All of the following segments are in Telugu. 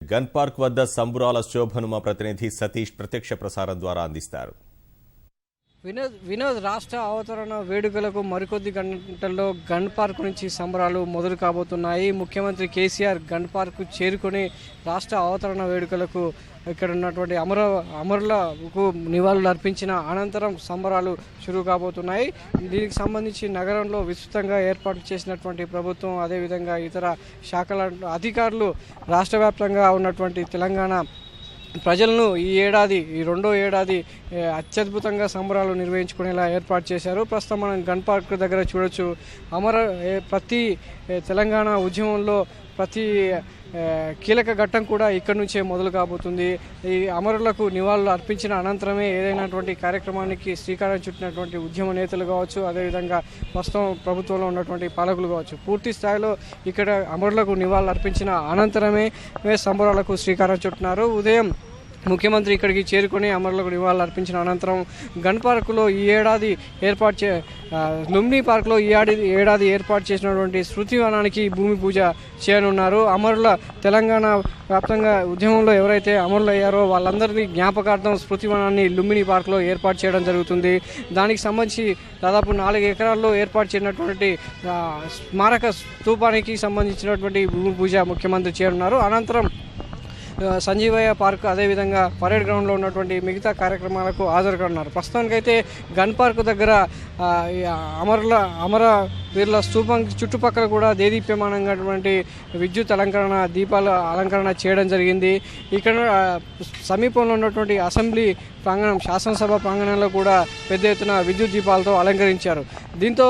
గన్ పార్క్ వద్ద సంబురాల శోభను మా ప్రతినిధి సతీష్ ప్రత్యక్ష ప్రసారం ద్వారా అందిస్తారు. వినోద్ రాష్ట్ర అవతరణ వేడుకలకు మరికొద్ది గంటల్లో గన్ పార్క్ నుంచి సంబరాలు మొదలు కాబోతున్నాయి. ముఖ్యమంత్రి కేసీఆర్ గన్ పార్క్ చేరుకొని రాష్ట్ర అవతరణ వేడుకలకు ఇక్కడ ఉన్నటువంటి అమరులకు నివాళులు అర్పించిన అనంతరం సంబరాలు షురూ కాబోతున్నాయి. దీనికి సంబంధించి నగరంలో విస్తృతంగా ఏర్పాటు చేసినటువంటి ప్రభుత్వం, అదేవిధంగా ఇతర శాఖల అధికారులు రాష్ట్ర వ్యాప్తంగా ఉన్నటువంటి తెలంగాణ ప్రజలను ఈ రెండో ఏడాది అత్యద్భుతంగా సంబరాలు నిర్వహించుకునేలా ఏర్పాటు చేశారు. ప్రస్తుతం మనం గన్ పార్క్ దగ్గర చూడొచ్చు. ప్రతి తెలంగాణ ఉద్యమంలో ప్రతి కీలక ఘట్టం కూడా ఇక్కడి నుంచే మొదలు కాబోతుంది. ఈ అమరులకు నివాళులు అర్పించిన అనంతరమే ఏదైనటువంటి కార్యక్రమానికి శ్రీకారం చుట్టినటువంటి ఉద్యమ నేతలు కావచ్చు, అదేవిధంగా ప్రస్తుతం ప్రభుత్వంలో ఉన్నటువంటి పాలకులు కావచ్చు, పూర్తి స్థాయిలో ఇక్కడ అమరులకు నివాళులు అర్పించిన అనంతరమే సంబరాలకు శ్రీకారం చుట్టినారు. ఉదయం ముఖ్యమంత్రి ఇక్కడికి చేరుకొని అమరులకు నివాళులు అర్పించిన అనంతరం గన్ పార్కులో లుంబిని పార్కులో ఏడాది ఏర్పాటు చేసినటువంటి స్మృతివనానికి భూమి పూజ చేయనున్నారు. అమరుల తెలంగాణ వ్యాప్తంగా ఉద్యమంలో ఎవరైతే అమరులు అయ్యారో వాళ్ళందరినీ జ్ఞాపకార్థం స్మృతివనాన్ని లుంబిని పార్కులో ఏర్పాటు చేయడం జరుగుతుంది. దానికి సంబంధించి దాదాపు 4 ఎకరాల్లో ఏర్పాటు చేసినటువంటి స్మారక స్తూపానికి సంబంధించినటువంటి భూమి పూజ ముఖ్యమంత్రి చేయనున్నారు. అనంతరం సంజీవయ్య పార్క్, అదేవిధంగా పరేడ్ గ్రౌండ్లో ఉన్నటువంటి మిగతా కార్యక్రమాలకు హాజరుకానున్నారు. ప్రస్తుతానికైతే గన్ పార్క్ దగ్గర అమర వీరుల స్తూపం చుట్టుపక్కల కూడా దేదీప్యమానంగాటువంటి విద్యుత్ దీపాల అలంకరణ చేయడం జరిగింది. ఇక్కడ సమీపంలో ఉన్నటువంటి అసెంబ్లీ ప్రాంగణం, శాసనసభ ప్రాంగణంలో కూడా పెద్ద ఎత్తున విద్యుత్ దీపాలతో అలంకరించారు. దీంతో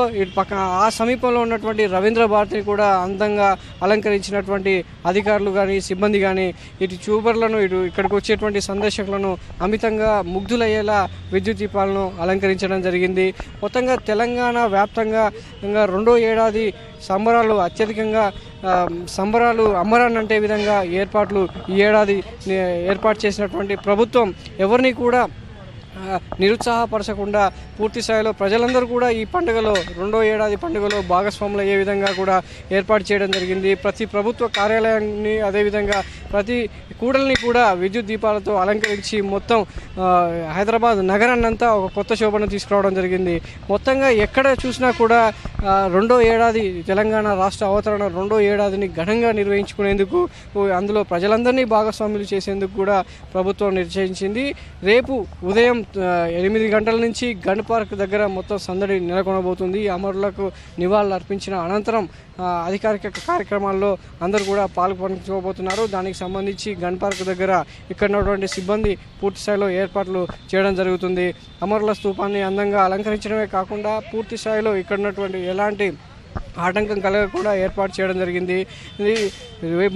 ఆ సమీపంలో ఉన్నటువంటి రవీంద్ర భారతిని కూడా అందంగా అలంకరించినటువంటి అధికారులు కానీ, సిబ్బంది కానీ ఇటు చూపర్లను, ఇక్కడికి వచ్చేటువంటి సందర్శకులను అమితంగా ముగ్ధులయ్యేలా విద్యుత్ దీపాలను అలంకరించడం జరిగింది. మొత్తంగా తెలంగాణ వ్యాప్తంగా రెండో ఏడాది సంబరాలు అత్యధికంగా అమరాన్ని అంటే విధంగా ఈ ఏడాది ఏర్పాటు చేసినటువంటి ప్రభుత్వం ఎవరిని కూడా నిరుత్సాహపరచకుండా పూర్తి స్థాయిలో ప్రజలందరూ కూడా ఈ పండుగలో, రెండో ఏడాది పండుగలో భాగస్వాములు అయ్యే విధంగా కూడా ఏర్పాటు చేయడం జరిగింది. ప్రతి ప్రభుత్వ కార్యాలయాన్ని, అదేవిధంగా ప్రతి కూడల్ని కూడా విద్యుత్ దీపాలతో అలంకరించి మొత్తం హైదరాబాద్ నగరాన్నంతా ఒక కొత్త శోభను తీసుకురావడం జరిగింది. మొత్తంగా ఎక్కడ చూసినా కూడా రెండో ఏడాది తెలంగాణ రాష్ట్ర అవతరణ రెండో ఏడాదిని ఘనంగా నిర్వహించుకునేందుకు, అందులో ప్రజలందరినీ భాగస్వాములు చేసేందుకు కూడా ప్రభుత్వం నిశ్చయించింది. రేపు ఉదయం 8 గంటల నుంచి గన్ పార్క్ దగ్గర మొత్తం సందడి నెలకొనబోతుంది. అమరులకు నివాళులు అర్పించిన అనంతరం అధికారిక కార్యక్రమాల్లో అందరూ కూడా పాల్గొనబోతున్నారు. దానికి సంబంధించి గన్ పార్క్ దగ్గర ఇక్కడ ఉన్నటువంటి సిబ్బంది పూర్తి స్థాయిలో ఏర్పాట్లు చేయడం జరుగుతుంది. అమరుల స్తూపాన్ని అందంగా అలంకరించడమే కాకుండా పూర్తి స్థాయిలో ఇక్కడ ఉన్నటువంటి ఎలాంటి ఆటంకం కలగకుండా ఏర్పాటు చేయడం జరిగింది.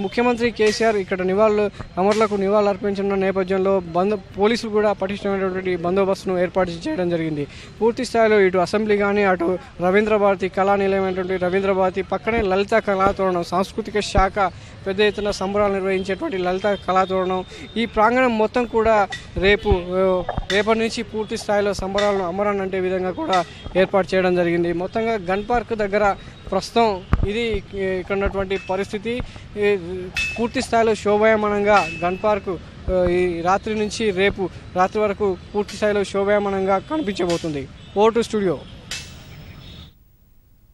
ముఖ్యమంత్రి కేసీఆర్ ఇక్కడ అమరులకు నివాళులు అర్పించిన నేపథ్యంలో పోలీసులు కూడా పటిష్టమైనటువంటి బందోబస్తును ఏర్పాటు చేయడం జరిగింది. పూర్తి స్థాయిలో ఇటు అసెంబ్లీ కానీ, అటు రవీంద్ర భారతి కళా నిలయమైనటువంటి రవీంద్ర భారతి పక్కనే లలిత కళాతోరణం, సాంస్కృతిక శాఖ పెద్ద ఎత్తున సంబరాలు నిర్వహించేటువంటి లలిత కళాతోరణం, ఈ ప్రాంగణం మొత్తం కూడా రేపటి నుంచి పూర్తి స్థాయిలో సంబరాలను అమరాన్ని అంటే విధంగా కూడా ఏర్పాటు చేయడం జరిగింది. మొత్తంగా గన్ పార్క్ దగ్గర ప్రస్తుతం ఇది ఇక్కడ ఉన్నటువంటి పరిస్థితి. పూర్తి స్థాయిలో శోభాయమానంగా గన్ పార్క్ ఈ రాత్రి నుంచి రేపు రాత్రి వరకు పూర్తి స్థాయిలో శోభాయమానంగా కనిపించబోతుంది. Vote studio.